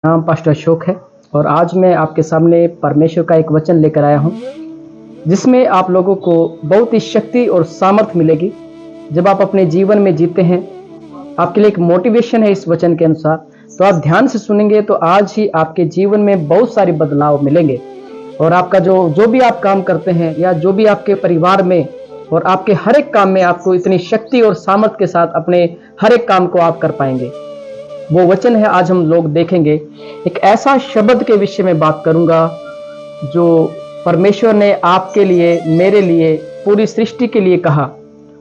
नाम पास्टर अशोक है और आज मैं आपके सामने परमेश्वर का एक वचन लेकर आया हूं, जिसमें आप लोगों को बहुत ही शक्ति और सामर्थ मिलेगी जब आप अपने जीवन में जीते हैं। आपके लिए एक मोटिवेशन है इस वचन के अनुसार, तो आप ध्यान से सुनेंगे तो आज ही आपके जीवन में बहुत सारे बदलाव मिलेंगे और आपका जो भी आप काम करते हैं या जो भी आपके परिवार में और आपके हर एक काम में आपको इतनी शक्ति और सामर्थ के साथ अपने हर एक काम को आप कर पाएंगे। वो वचन है आज हम लोग देखेंगे। एक ऐसा शब्द के विषय में बात करूंगा जो परमेश्वर ने आपके लिए, मेरे लिए, पूरी सृष्टि के लिए कहा,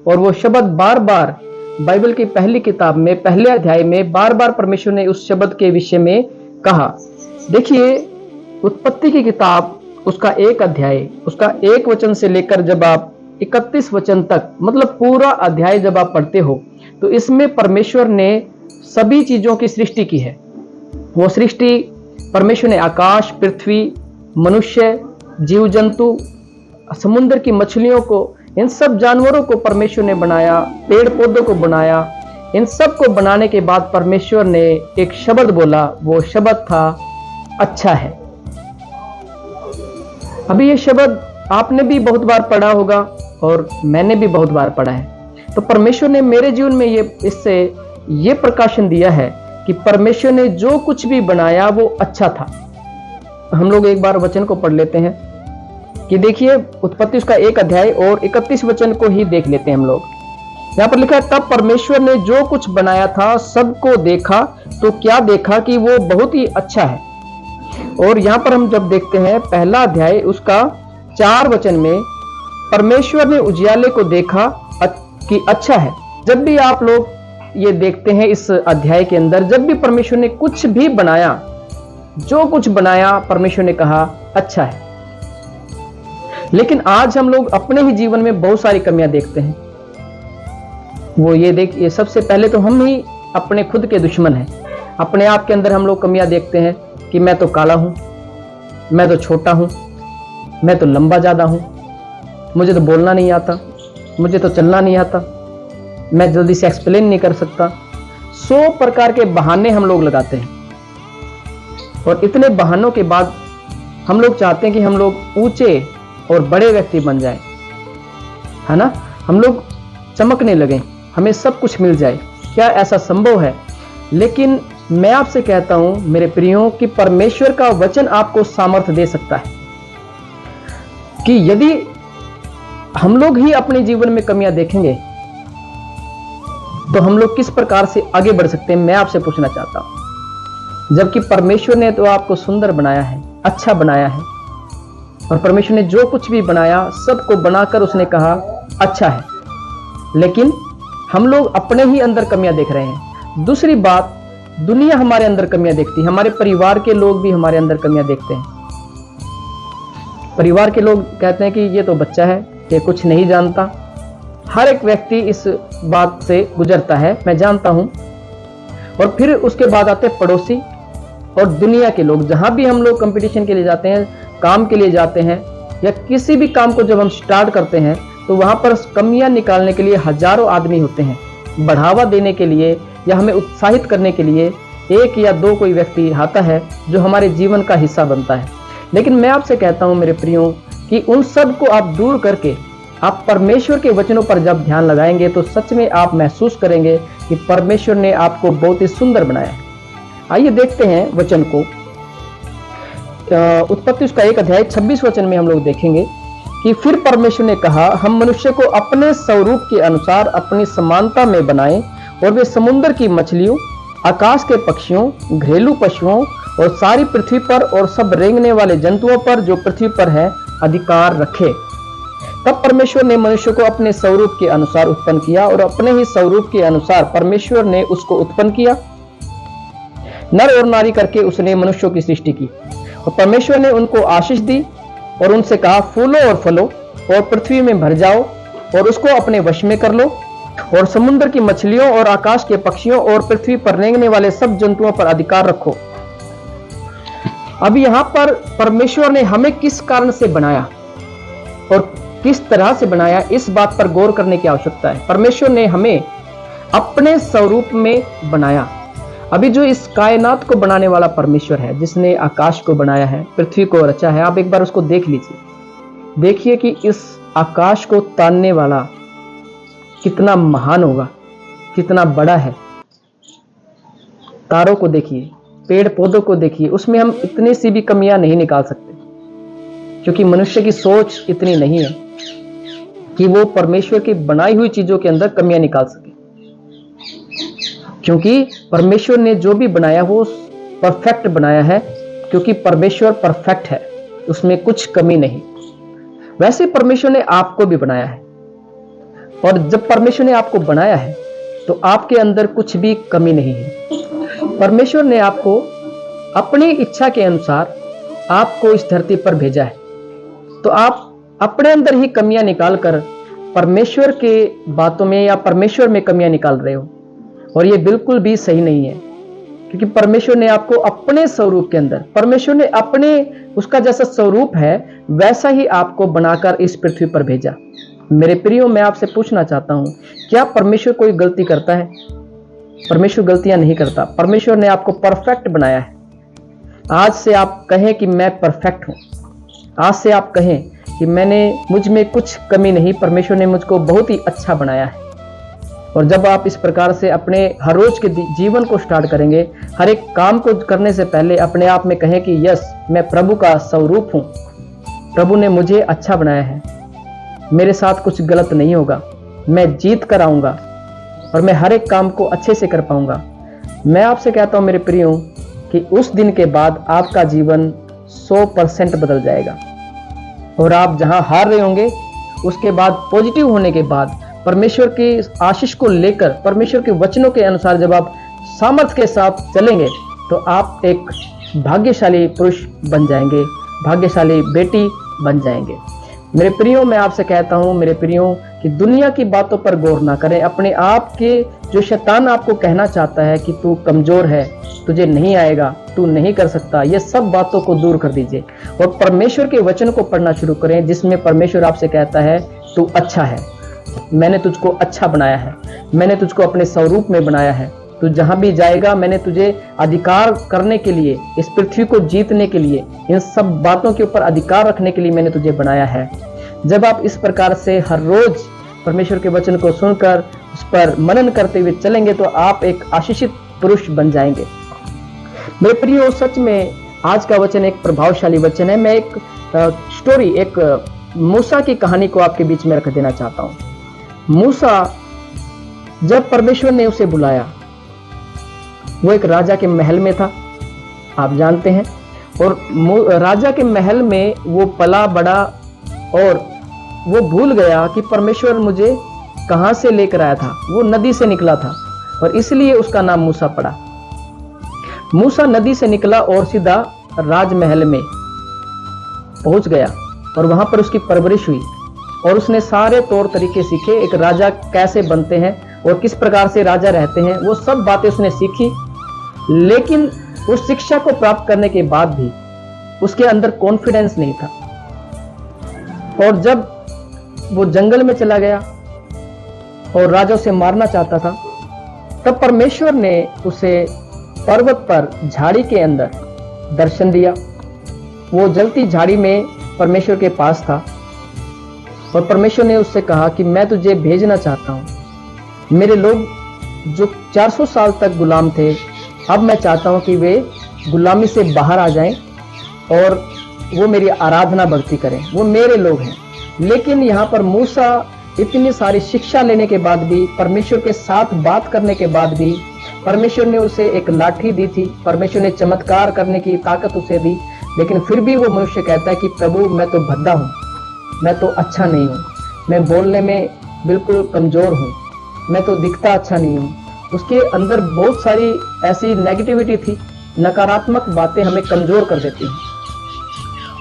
और वो शब्द बार बार बाइबल की पहली किताब में पहले अध्याय में बार बार परमेश्वर ने उस शब्द के विषय में कहा। देखिए, उत्पत्ति की किताब उसका एक अध्याय, उसका एक वचन से लेकर जब आप 31 वचन तक, मतलब पूरा अध्याय जब आप पढ़ते हो, तो इसमें परमेश्वर ने सभी चीजों की सृष्टि की है। वो सृष्टि परमेश्वर ने आकाश, पृथ्वी, मनुष्य, जीव जंतु, समुद्र की मछलियों को, इन सब जानवरों को परमेश्वर ने बनाया, पेड़ पौधों को बनाया। इन सब को बनाने के बाद परमेश्वर ने एक शब्द बोला, वो शब्द था अच्छा है। अभी ये शब्द आपने भी बहुत बार पढ़ा होगा और मैंने भी बहुत बार पढ़ा है। तो परमेश्वर ने मेरे जीवन में इससे ये प्रकाशन दिया है कि परमेश्वर ने जो कुछ भी बनाया वो अच्छा था। हम लोग एक बार वचन को पढ़ लेते हैं कि देखिए, उत्पत्ति उसका एक अध्याय और 31 वचन को ही देख लेते हैं हम लोग। यहाँ पर लिखा है, तब परमेश्वर ने जो कुछ बनाया था सबको देखा, तो क्या देखा कि वो बहुत ही अच्छा है। और यहाँ पर हम जब देखते हैं पहला अध्याय उसका 4 वचन में, परमेश्वर ने उजियाले को देखा कि अच्छा है। जब भी आप लोग ये देखते हैं इस अध्याय के अंदर, जब भी परमेश्वर ने कुछ भी बनाया, जो कुछ बनाया परमेश्वर ने कहा अच्छा है। लेकिन आज हम लोग अपने ही जीवन में बहुत सारी कमियां देखते हैं। वो ये सबसे पहले तो हम ही अपने खुद के दुश्मन हैं। अपने आप के अंदर हम लोग कमियां देखते हैं कि मैं तो काला हूं, मैं तो छोटा हूं, मैं तो लंबा ज्यादा हूं, मुझे तो बोलना नहीं आता, मुझे तो चलना नहीं आता, मैं जल्दी से एक्सप्लेन नहीं कर सकता। 100 प्रकार के बहाने हम लोग लगाते हैं और इतने बहानों के बाद हम लोग चाहते हैं कि हम लोग ऊंचे और बड़े व्यक्ति बन जाएं, है ना। हम लोग चमकने लगें, हमें सब कुछ मिल जाए। क्या ऐसा संभव है? लेकिन मैं आपसे कहता हूं मेरे प्रियों कि परमेश्वर का वचन आपको सामर्थ्य दे सकता है कि यदि हम लोग ही अपने जीवन में कमियां देखेंगे तो हम लोग किस प्रकार से आगे बढ़ सकते हैं, मैं आपसे पूछना चाहता हूं। जबकि परमेश्वर ने तो आपको सुंदर बनाया है, अच्छा बनाया है, और परमेश्वर ने जो कुछ भी बनाया सबको बनाकर उसने कहा अच्छा है। लेकिन हम लोग अपने ही अंदर कमियां देख रहे हैं। दूसरी बात, दुनिया हमारे अंदर कमियां देखती है, हमारे परिवार के लोग भी हमारे अंदर कमियां देखते हैं। परिवार के लोग कहते हैं कि ये तो बच्चा है, ये कुछ नहीं जानता। हर एक व्यक्ति इस बात से गुजरता है, मैं जानता हूं। और फिर उसके बाद आते पड़ोसी और दुनिया के लोग। जहां भी हम लोग कंपटीशन के लिए जाते हैं, काम के लिए जाते हैं, या किसी भी काम को जब हम स्टार्ट करते हैं, तो वहां पर कमियां निकालने के लिए हजारों आदमी होते हैं। बढ़ावा देने के लिए या हमें उत्साहित करने के लिए एक या दो कोई व्यक्ति आता है जो हमारे जीवन का हिस्सा बनता है। लेकिन मैं आपसे कहता हूं मेरे प्रियो कि उन सब को आप दूर करके आप परमेश्वर के वचनों पर जब ध्यान लगाएंगे तो सच में आप महसूस करेंगे कि परमेश्वर ने आपको बहुत ही सुंदर बनाया है। आइए देखते हैं वचन को। उत्पत्ति उसका एक अध्याय 26 वचन में हम लोग देखेंगे कि फिर परमेश्वर ने कहा, हम मनुष्य को अपने स्वरूप के अनुसार अपनी समानता में बनाएं, और वे समुद्र की मछलियों, आकाश के पक्षियों, घरेलू पशुओं और सारी पृथ्वी पर और सब रेंगने वाले जंतुओं पर जो पृथ्वी पर है अधिकार रखे। तब परमेश्वर ने मनुष्य को अपने स्वरूप के अनुसार उत्पन्न किया, और अपने ही स्वरूप के अनुसार परमेश्वर ने उसको उत्पन्न किया। नर और नारी करके उसने मनुष्यों की सृष्टि की, और परमेश्वर ने उनको आशीष दी और उनसे कहा, फूलो और फलो और पृथ्वी में भर जाओ और उसको अपने वश में कर लो, और समुद्र की मछलियों और आकाश के पक्षियों और पृथ्वी पर रेंगने वाले सब जंतुओं पर अधिकार रखो। अब यहां पर परमेश्वर ने हमें किस कारण से बनाया और किस तरह से बनाया, इस बात पर गौर करने की आवश्यकता है। परमेश्वर ने हमें अपने स्वरूप में बनाया। अभी जो इस कायनात को बनाने वाला परमेश्वर है, जिसने आकाश को बनाया है, पृथ्वी को रचा है, आप एक बार उसको देख लीजिए। देखिए कि इस आकाश को तानने वाला कितना महान होगा, कितना बड़ा है। तारों को देखिए, पेड़ पौधों को देखिए, उसमें हम इतनी सी भी कमियां नहीं निकाल सकते, क्योंकि मनुष्य की सोच इतनी नहीं है कि वो परमेश्वर की बनाई हुई चीजों के अंदर कमियां निकाल सके। क्योंकि परमेश्वर ने जो भी बनाया वो परफेक्ट बनाया है, क्योंकि परमेश्वर परफेक्ट है, उसमें कुछ कमी नहीं। वैसे परमेश्वर ने आपको भी बनाया है, और जब परमेश्वर ने आपको बनाया है तो आपके अंदर कुछ भी कमी नहीं है। परमेश्वर ने आपको अपनी इच्छा के अनुसार आपको इस धरती पर भेजा है, तो आप अपने अंदर ही कमियां निकालकर परमेश्वर के बातों में या परमेश्वर में कमियां निकाल रहे हो, और ये बिल्कुल भी सही नहीं है। क्योंकि परमेश्वर ने आपको अपने स्वरूप के अंदर, परमेश्वर ने अपने उसका जैसा स्वरूप है वैसा ही आपको बनाकर इस पृथ्वी पर भेजा। मेरे प्रियो, मैं आपसे पूछना चाहता हूं, क्या परमेश्वर कोई गलती करता है? परमेश्वर गलतियां नहीं करता। परमेश्वर ने आपको परफेक्ट बनाया है। आज से आप कहें कि मैं परफेक्ट हूं, आज से आप कहें कि मुझ में कुछ कमी नहीं, परमेश्वर ने मुझको बहुत ही अच्छा बनाया है। और जब आप इस प्रकार से अपने हर रोज के जीवन को स्टार्ट करेंगे, हर एक काम को करने से पहले अपने आप में कहें कि यस, मैं प्रभु का स्वरूप हूं, प्रभु ने मुझे अच्छा बनाया है, मेरे साथ कुछ गलत नहीं होगा, मैं जीत कर आऊंगा और मैं हर एक काम को अच्छे से कर पाऊंगा। मैं आपसे कहता हूं मेरे प्रियो कि उस दिन के बाद आपका जीवन 100% बदल जाएगा, और आप जहां हार रहे होंगे उसके बाद पॉजिटिव होने के बाद परमेश्वर की आशीष को लेकर, परमेश्वर के वचनों के अनुसार जब आप सामर्थ्य के साथ चलेंगे तो आप एक भाग्यशाली पुरुष बन जाएंगे, भाग्यशाली बेटी बन जाएंगे। मेरे प्रियो, मैं आपसे कहता हूं मेरे प्रियो कि दुनिया की बातों पर गौर ना करें। अपने आप के जो शैतान आपको कहना चाहता है कि तू कमजोर है, तुझे नहीं आएगा, तू नहीं कर सकता, ये सब बातों को दूर कर दीजिए और परमेश्वर के वचन को पढ़ना शुरू करें, जिसमें परमेश्वर आपसे कहता है तू अच्छा है, मैंने तुझको अच्छा बनाया है, मैंने तुझको अपने स्वरूप में बनाया है, तू जहां भी जाएगा मैंने तुझे अधिकार करने के लिए, इस पृथ्वी को जीतने के लिए, इन सब बातों के ऊपर अधिकार रखने के लिए मैंने तुझे बनाया है। जब आप इस प्रकार से हर रोज परमेश्वर के वचन को सुनकर उस पर मनन करते हुए चलेंगे तो आप एक आशीषित पुरुष बन जाएंगे। मेरे प्रियो, सच में आज का वचन एक प्रभावशाली वचन है। मैं एक स्टोरी, एक मूसा की कहानी को आपके बीच में रख देना चाहता हूं। मूसा, जब परमेश्वर ने उसे बुलाया, वो एक राजा के महल में था, आप जानते हैं, और राजा के महल में वो पला बड़ा और वो भूल गया कि परमेश्वर मुझे कहां से लेकर आया था। वो नदी से निकला था और इसलिए उसका नाम मूसा पड़ा। मूसा नदी से निकला और सीधा राजमहल में पहुंच गया और वहां पर उसकी परवरिश हुई और उसने सारे तौर तरीके सीखे, एक राजा कैसे बनते हैं और किस प्रकार से राजा रहते हैं, वो सब बातें उसने सीखी। लेकिन उस शिक्षा को प्राप्त करने के बाद भी उसके अंदर कॉन्फिडेंस नहीं था, और जब वो जंगल में चला गया और राजा उसे मारना चाहता था, तब परमेश्वर ने उसे पर्वत पर झाड़ी के अंदर दर्शन दिया। वो जलती झाड़ी में परमेश्वर के पास था और परमेश्वर ने उससे कहा कि मैं तुझे भेजना चाहता हूं। मेरे लोग जो 400 साल तक गुलाम थे, अब मैं चाहता हूं कि वे गुलामी से बाहर आ जाएं और वो मेरी आराधना भक्ति करें, वो मेरे लोग हैं। लेकिन यहाँ पर मूसा इतनी सारी शिक्षा लेने के बाद भी, परमेश्वर के साथ बात करने के बाद भी, परमेश्वर ने उसे एक लाठी दी थी, परमेश्वर ने चमत्कार करने की ताकत उसे दी, लेकिन फिर भी वो मनुष्य कहता है कि प्रभु मैं तो भद्दा हूँ, मैं तो अच्छा नहीं हूँ, मैं बोलने में बिल्कुल कमजोर हूँ, मैं तो दिखता अच्छा नहीं हूँ। उसके अंदर बहुत सारी ऐसी नेगेटिविटी थी, नकारात्मक बातें हमें कमजोर कर देती हैं।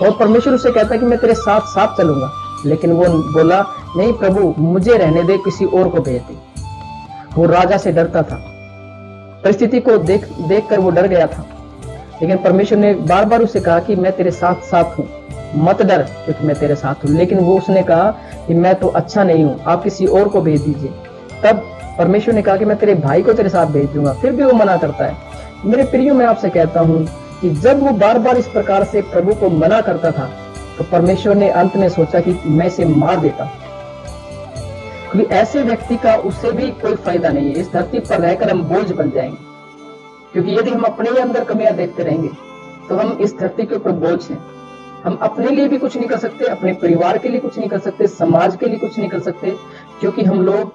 और परमेश्वर उसे कहता है कि मैं तेरे साथ साथ चलूंगा, लेकिन वो बोला नहीं प्रभु मुझे रहने दे, किसी और को भेज दे। वो राजा से डरता था, परिस्थिति को देख कर वो डर गया था, लेकिन परमेश्वर ने बार बार उसे कहा कि मैं तेरे साथ साथ हूँ, मत डर क्योंकि मैं तेरे साथ हूँ। लेकिन वो उसने कहा कि मैं तो अच्छा नहीं हूँ, आप किसी और को भेज दीजिए। तब परमेश्वर ने कहा कि मैं तेरे भाई को तेरे साथ भेज दूंगा, फिर भी वो मना करता है। मेरे प्रियो, मैं आपसे कहता हूं कि जब वो बार बार इस प्रकार से प्रभु को मना करता था तो परमेश्वर ने अंत में सोचा कि मैं इसे मार देता, क्योंकि ऐसे व्यक्ति का उससे भी कोई फायदा नहीं है। इस धरती पर रहकर हम बोझ बन जाएंगे, क्योंकि यदि हम अपने ही अंदर कमियां देखते रहेंगे तो हम इस धरती के ऊपर बोझ हैं। हम अपने लिए भी कुछ नहीं कर सकते, अपने परिवार के लिए कुछ नहीं कर सकते, समाज के लिए कुछ नहीं कर सकते, क्योंकि हम लोग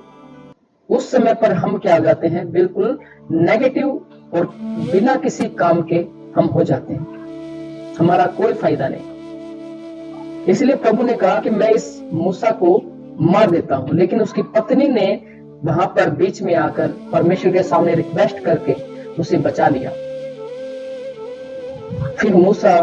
उस समय पर हम क्या हो जाते हैं, बिल्कुल नेगेटिव और बिना किसी काम के हम हो जाते हैं, हमारा कोई फायदा नहीं। इसलिए प्रभु ने कहा कि मैं इस मूसा को मार देता हूं, लेकिन उसकी पत्नी ने वहां पर बीच में आकर परमेश्वर के सामने रिक्वेस्ट करके उसे बचा लिया। फिर मूसा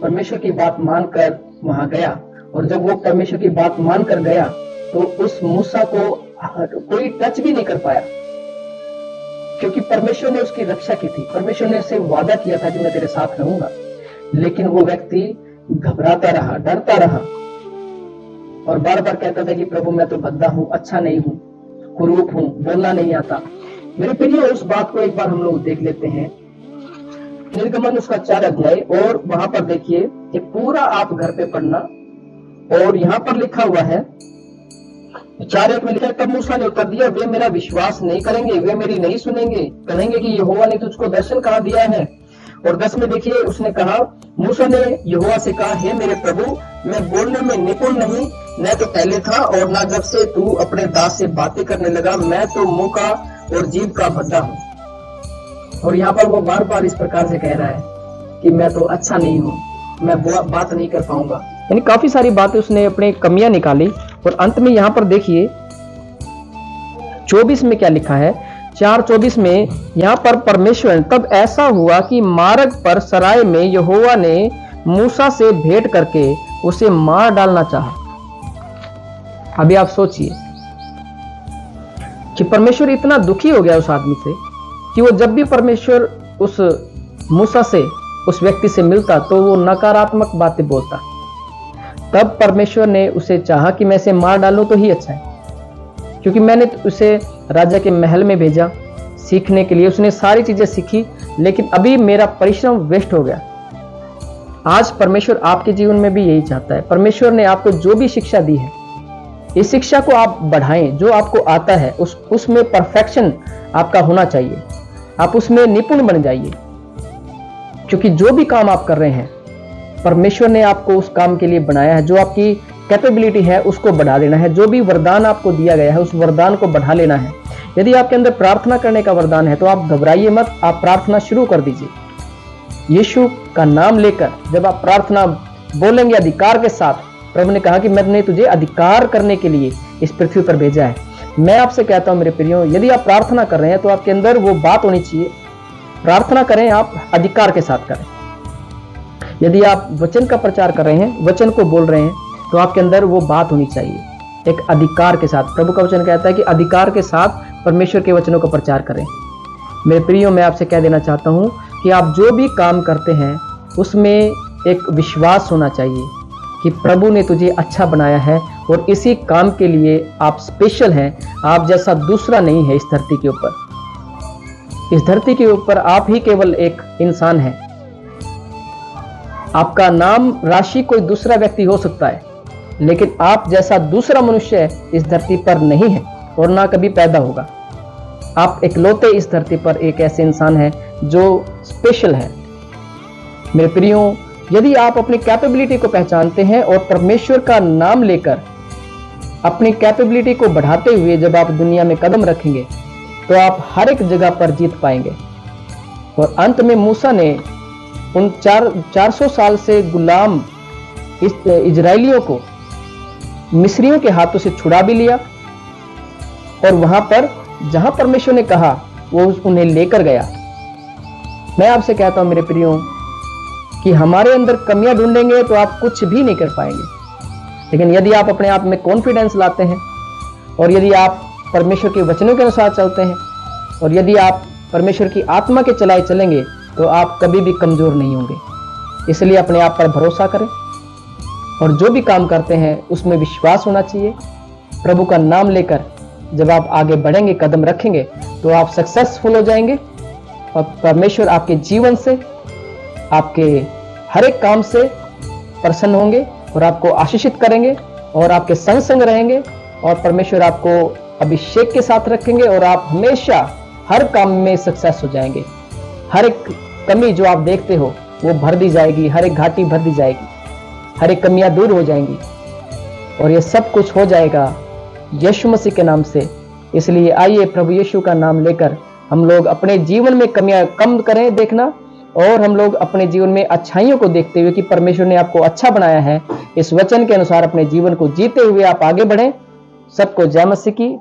परमेश्वर की बात मानकर वहां गया, और जब वो परमेश्वर की बात मानकर गया तो उस मूसा को कोई टच भी नहीं कर पाया, क्योंकि परमेश्वर ने उसकी रक्षा की थी। परमेश्वर ने उससे वादा किया था कि मैं तेरे साथ रहूंगा, लेकिन वो व्यक्ति घबराता रहा, डरता रहा और बार बार कहता था कि प्रभु मैं तो भद्दा हूं, अच्छा नहीं हूं, कुरूप हूं, बोलना नहीं आता। मेरे प्रिय, उस बात को एक बार हम लोग देख लेते हैं। निर्गमन उसका 4 अध्याय, और वहां पर देखिए कि पूरा आप घर पे पढ़ना, और यहां पर लिखा हुआ है 4:1 में लिखा है, तब मूसा ने उत्तर दिया, वे मेरा विश्वास नहीं करेंगे, वे मेरी नहीं सुनेंगे, कहेंगे कि यहोवा ने तुझको दर्शन कहाँ दिया है। और 10 में देखिए उसने कहा, मूसा ने यहोवा से कहा, हे मेरे प्रभु, मैं बोलने में निपुण नहीं, न तो पहले था और न जब से तू अपने दास से बातें करने लगा, मैं तो मुंह का और जीभ का भद्दा हूं। और यहाँ पर वो बार बार इस प्रकार से कह रहा है कि मैं तो अच्छा नहीं हूं, मैं बात नहीं कर पाऊंगा। यानी काफी सारी बातें उसने अपने कमियां निकाली। और अंत में यहाँ पर देखिए 24 में क्या लिखा है, 4:24 में यहाँ पर परमेश्वर, तब ऐसा हुआ कि मार्ग पर सराय में यहोवा ने मूसा से भेंट करके उसे मार डालना चाहा। अभी आप सोचिए कि परमेश्वर इतना दुखी हो गया उस आदमी से कि वो जब भी परमेश्वर उस मूसा से, उस व्यक्ति से मिलता तो वो नकारात्मक बातें बोलता। तब परमेश्वर ने उसे चाहा कि मैं इसे मार डालूं तो ही अच्छा है, क्योंकि मैंने उसे राजा के महल में भेजा सीखने के लिए, उसने सारी चीजें सीखी, लेकिन अभी मेरा परिश्रम वेस्ट हो गया। आज परमेश्वर आपके जीवन में भी यही चाहता है। परमेश्वर ने आपको जो भी शिक्षा दी है, इस शिक्षा को आप बढ़ाएं। जो आपको आता है उसमें परफेक्शन आपका होना चाहिए, आप उसमें निपुण बन जाइए, क्योंकि जो भी काम आप कर रहे हैं परमेश्वर ने आपको उस काम के लिए बनाया है। जो आपकी कैपेबिलिटी है उसको बढ़ा लेना है, जो भी वरदान आपको दिया गया है उस वरदान को बढ़ा लेना है। यदि आपके अंदर प्रार्थना करने का वरदान है तो आप घबराइए मत, आप प्रार्थना शुरू कर दीजिए। यीशु का नाम लेकर जब आप प्रार्थना बोलेंगे अधिकार के साथ, प्रभु ने कहा कि मैंने तुझे अधिकार करने के लिए इस पृथ्वी पर भेजा है। मैं आपसे कहता हूं मेरे प्रियो, यदि आप प्रार्थना कर रहे हैं तो आपके अंदर वो बात होनी चाहिए। प्रार्थना करें, आप अधिकार के साथ करें। यदि आप वचन का प्रचार कर रहे हैं, वचन को बोल रहे हैं, तो आपके अंदर वो बात होनी चाहिए एक अधिकार के साथ। प्रभु का वचन कहता है कि अधिकार के साथ परमेश्वर के वचनों का प्रचार करें। मेरे प्रियो, मैं आपसे कह देना चाहता हूं कि आप जो भी काम करते हैं उसमें एक विश्वास होना चाहिए कि प्रभु ने तुझे अच्छा बनाया है और इसी काम के लिए आप स्पेशल हैं। आप जैसा दूसरा नहीं है इस धरती के ऊपर। इस धरती के ऊपर आप ही केवल एक इंसान है। आपका नाम राशि कोई दूसरा व्यक्ति हो सकता है, लेकिन आप जैसा दूसरा मनुष्य इस धरती पर नहीं है और ना कभी पैदा होगा। आप इकलौते इस धरती पर एक ऐसे इंसान हैं जो स्पेशल है। मेरे प्रियो, यदि आप अपनी कैपेबिलिटी को पहचानते हैं और परमेश्वर का नाम लेकर अपनी कैपेबिलिटी को बढ़ाते हुए जब आप दुनिया में कदम रखेंगे तो आप हर एक जगह पर जीत पाएंगे। और अंत में मूसा ने उन 400 साल से गुलाम इजरायलियों को मिस्रियों के हाथों से छुड़ा भी लिया और वहां पर जहां परमेश्वर ने कहा वो उन्हें लेकर गया। मैं आपसे कहता हूं मेरे प्रियो कि हमारे अंदर कमियां ढूंढेंगे तो आप कुछ भी नहीं कर पाएंगे, लेकिन यदि आप अपने आप में कॉन्फिडेंस लाते हैं और यदि आप परमेश्वर के वचनों के अनुसार चलते हैं और यदि आप परमेश्वर की आत्मा के चलाए चलेंगे तो आप कभी भी कमजोर नहीं होंगे। इसलिए अपने आप पर भरोसा करें और जो भी काम करते हैं उसमें विश्वास होना चाहिए। प्रभु का नाम लेकर जब आप आगे बढ़ेंगे, कदम रखेंगे, तो आप सक्सेसफुल हो जाएंगे और परमेश्वर आपके जीवन से, आपके हर एक काम से प्रसन्न होंगे और आपको आशीषित करेंगे और आपके संग संग रहेंगे, और परमेश्वर आपको अभिषेक के साथ रखेंगे और आप हमेशा हर काम में सक्सेस हो जाएंगे। हर एक कमी जो आप देखते हो वो भर दी जाएगी, हर एक घाटी भर दी जाएगी, हर एक कमियां दूर हो जाएंगी, और ये सब कुछ हो जाएगा यीशु मसीह के नाम से। इसलिए आइए प्रभु यीशु का नाम लेकर हम लोग अपने जीवन में कमियां कम करें देखना, और हम लोग अपने जीवन में अच्छाइयों को देखते हुए कि परमेश्वर ने आपको अच्छा बनाया है, इस वचन के अनुसार अपने जीवन को जीते हुए आप आगे बढ़ें। सबको जय मसीह की।